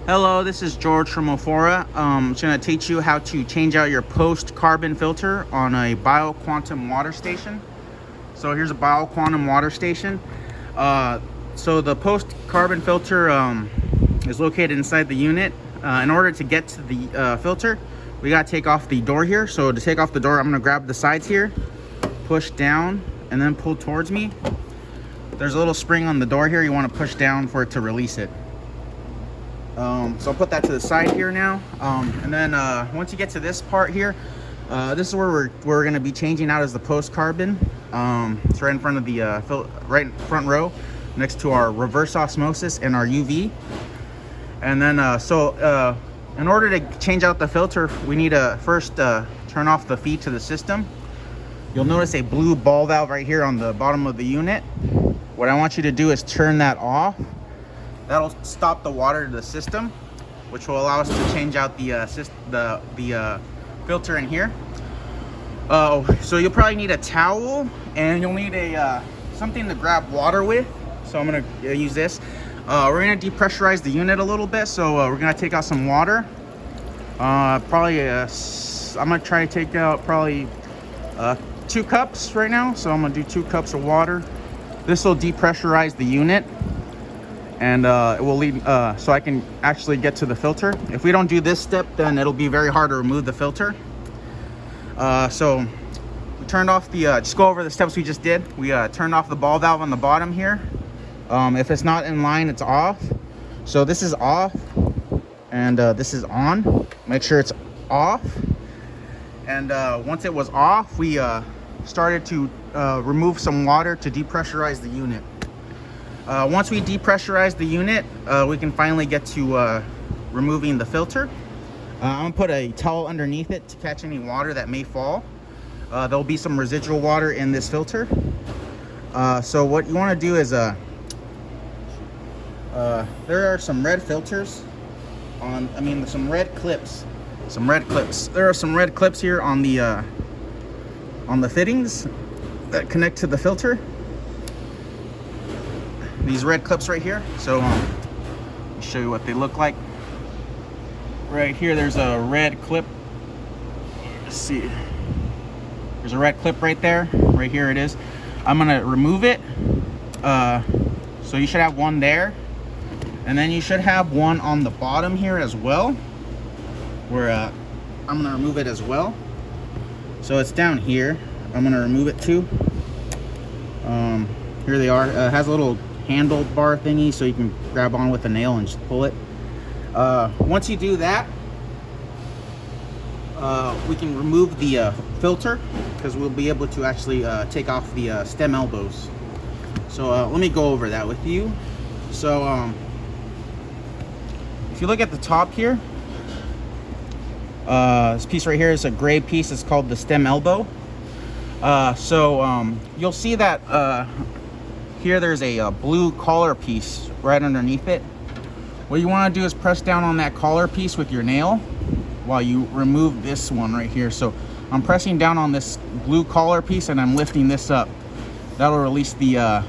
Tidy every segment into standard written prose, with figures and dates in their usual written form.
Hello, this is George from Ophora. I'm going to teach you how to change out your post-carbon filter on a bioquantum water station. So here's a bioquantum water station. So the post-carbon filter is located inside the unit. In order to get to the filter, we got to take off the door here. So to take off the door, I'm going to grab the sides here, push down, and then pull towards me. There's a little spring on the door here. You want to push down for it to release it. So I'll put that to the side here now, and then once you get to this part here, this is where we're going to be changing out as the post carbon. It's right in front of the right front row, next to our reverse osmosis and our UV. And then in order to change out the filter, we need to first turn off the feed to the system. You'll notice a blue ball valve right here on the bottom of the unit. What I want you to do is turn that off. That'll stop the water to the system, which will allow us to change out the filter in here. So you'll probably need a towel, and you'll need a something to grab water with. So I'm gonna use this. We're gonna depressurize the unit a little bit, so we're gonna take out some water. I'm gonna try to take out probably 2 cups right now. So I'm gonna do 2 cups of water. This will depressurize the unit, and it will lead so I can actually get to the filter. If we don't do this step, then it'll be very hard to remove the filter. So we turned off the just go over the steps we just did. We turned off the ball valve on the bottom here. If it's not in line, it's off. So this is off, and this is on. Make sure it's off. And once it was off, we started to remove some water to depressurize the unit. Once we depressurize the unit, we can finally get to removing the filter. I'm gonna put a towel underneath it to catch any water that may fall. There'll be some residual water in this filter. So what you want to do is there are some red filters on, some red clips. There are some red clips here on the fittings that connect to the filter. These red clips right here. So let me show you what they look like. Right here, there's a red clip. Let's see. There's a red clip right there. Right here it is. I'm gonna remove it. So you should have one there, and then you should have one on the bottom here as well. Where I'm gonna remove it as well. So it's down here. I'm gonna remove it too. Here they are. It has a little handlebar thingy, so you can grab on with a nail and just pull it. Once you do that, we can remove the filter, because we'll be able to actually take off the stem elbows. So let me go over that with you. So if you look at the top here, this piece right here is a gray piece. It's called the stem elbow. You'll see that here there's a blue collar piece right underneath it. What you want to do is press down on that collar piece with your nail while you remove this one right here. So I'm pressing down on this blue collar piece, and I'm lifting this up. That'll release the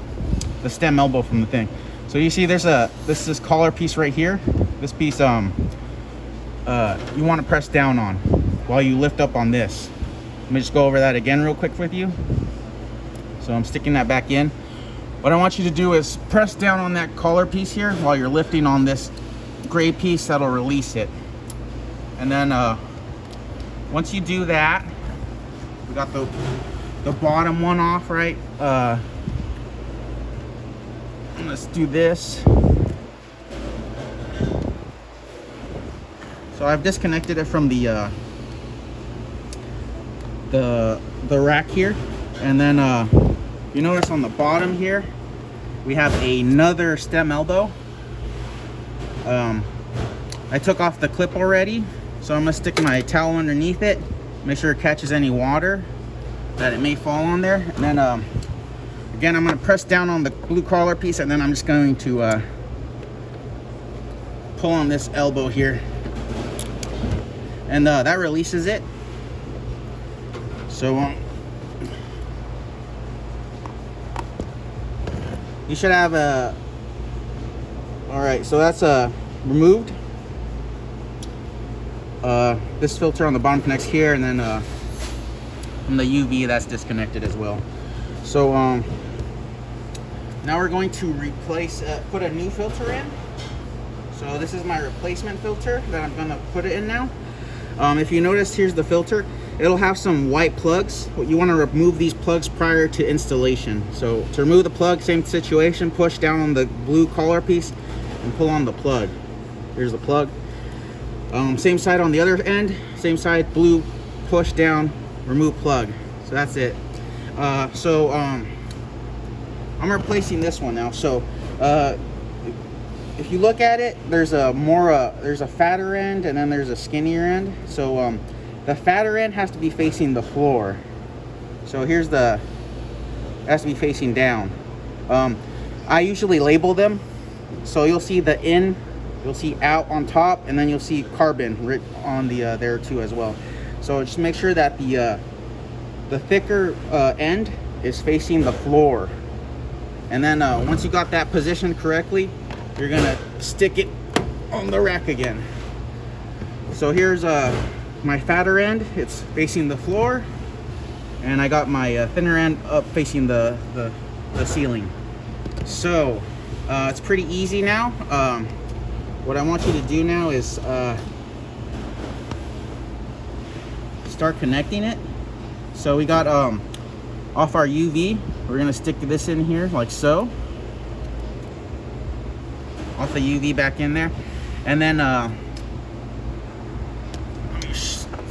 stem elbow from the thing. So you see there's this collar piece right here. This piece you want to press down on while you lift up on this. Let me just go over that again real quick with you. So I'm sticking that back in. What I want you to do is press down on that collar piece here while you're lifting on this gray piece. That'll release it. And then once you do that, we got the bottom one off, right? Let's do this. So I've disconnected it from the rack here, and then you notice on the bottom here we have another stem elbow. I took off the clip already, so I'm gonna stick my towel underneath it, make sure it catches any water that it may fall on there, and then again I'm gonna press down on the blue collar piece, and then I'm just going to pull on this elbow here, and that releases it. So you should have a, all right, so that's removed. This filter on the bottom connects here, and then from the UV that's disconnected as well. So now we're going to replace, put a new filter in. So this is my replacement filter that I'm gonna put it in now. If you notice, here's the filter. It'll have some white plugs. You want to remove these plugs prior to installation. So to remove the plug, same situation, push down on the blue collar piece and pull on the plug. Here's the plug. Same side on the other end, same side, blue, push down, remove plug. So that's it. I'm replacing this one now. So if you look at it, there's a fatter end and then there's a skinnier end. So the fatter end has to be facing the floor. So here's it has to be facing down. I usually label them. So you'll see the in, you'll see out on top, and then you'll see carbon written on the there too as well. So just make sure that the thicker end is facing the floor. And then once you got that positioned correctly, you're gonna stick it on the rack again. So here's my fatter end, it's facing the floor, and I got my thinner end up facing the ceiling. So it's pretty easy now. What I want you to do now is start connecting it. So we got off our UV, we're gonna stick this in here like so. Off the UV back in there, and then let me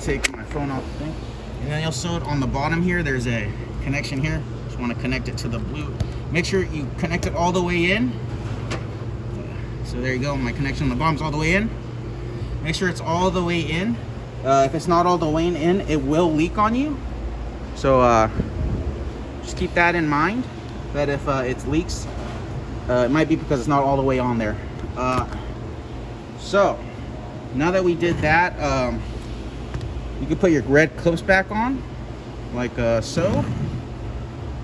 take my phone off the thing, and then you'll sew it on the bottom here. There's a connection here. Just want to connect it to the blue. Make sure you connect it all the way in. So there you go. My connection on the bottom's all the way in. Make sure it's all the way in. If it's not all the way in, it will leak on you. So just keep that in mind. That if it leaks, it might be because it's not all the way on there. So now that we did that, you can put your red clips back on like so.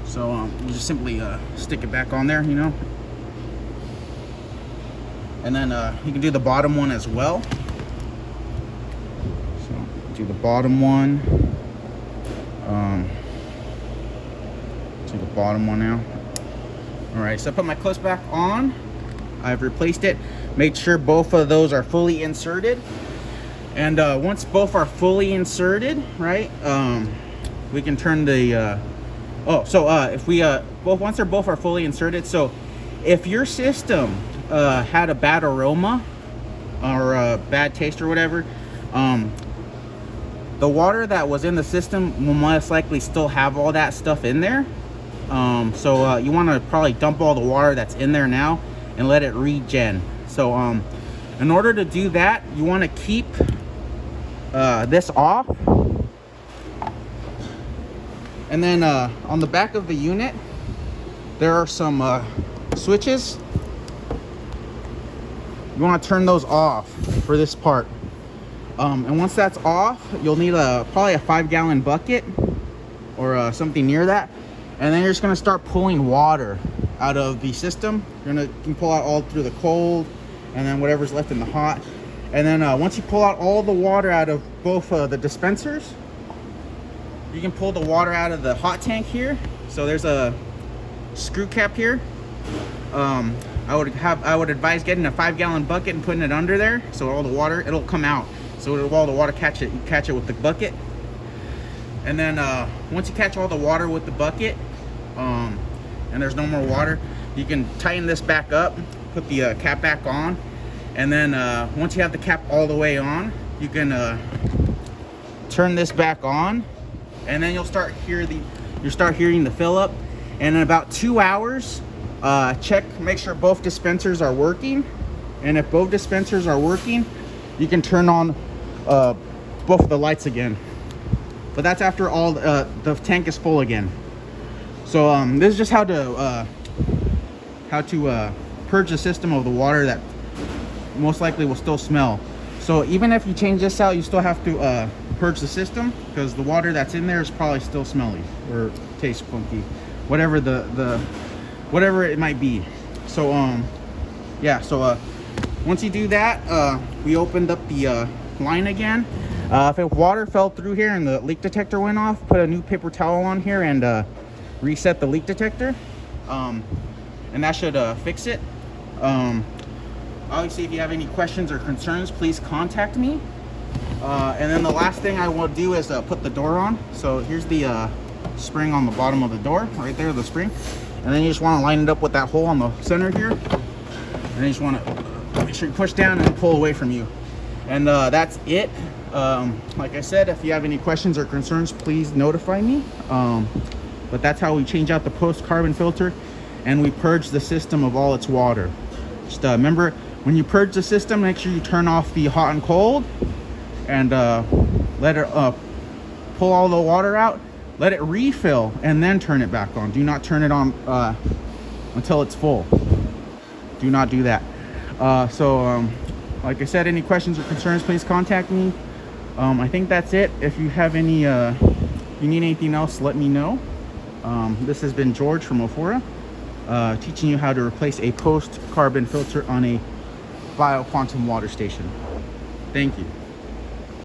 So you just simply stick it back on there, you know. And then you can do the bottom one as well. So do the bottom one. Do the bottom one now. All right, so I put my clips back on. I've replaced it. Make sure both of those are fully inserted. And once both are fully inserted, right, we can turn the, if we, once they're both are fully inserted, so if your system had a bad aroma or a bad taste or whatever, the water that was in the system will most likely still have all that stuff in there. So you want to probably dump all the water that's in there now and let it regen. So in order to do that, you want to keep this off, and then on the back of the unit there are some switches. You want to turn those off for this part, and once that's off, you'll need probably a 5-gallon bucket or something near that. And then you're just gonna start pulling water out of the system. You can pull out all through the cold, and then whatever's left in the hot. And then once you pull out all the water out of both the dispensers, you can pull the water out of the hot tank here. So there's a screw cap here. I would advise getting a 5-gallon bucket and putting it under there, so all the water, it'll come out. So all the water catch it, you catch it with the bucket. And then once you catch all the water with the bucket, and there's no more water, you can tighten this back up, put the cap back on, and then once you have the cap all the way on, you can turn this back on, and then you'll start hearing the fill up. And in about 2 hours, make sure both dispensers are working, and if both dispensers are working, you can turn on both of the lights again. But that's after all the tank is full again. So this is just how to purge the system of the water that most likely will still smell. So even if you change this out, you still have to purge the system, because the water that's in there is probably still smelly or tastes funky, whatever whatever it might be. So yeah, so once you do that, we opened up the line again. If water fell through here and the leak detector went off, put a new paper towel on here and reset the leak detector, and that should fix it. Obviously, if you have any questions or concerns, please contact me. And then the last thing I will do is put the door on. So here's the spring on the bottom of the door, right there, the spring. And then you just want to line it up with that hole on the center here. And then you just want to make sure you push down and pull away from you. And that's it. Like I said, if you have any questions or concerns, please notify me. But that's how we change out the post carbon filter, and we purge the system of all its water. Just remember, when you purge the system, make sure you turn off the hot and cold, and let it pull all the water out, let it refill, and then turn it back on. Do not turn it on until it's full. Do not do that. Like I said, any questions or concerns, please contact me. I think that's it. If you have any, you need anything else, let me know. This has been George from Ophora, teaching you how to replace a post carbon filter on a bio quantum water station. Thank you.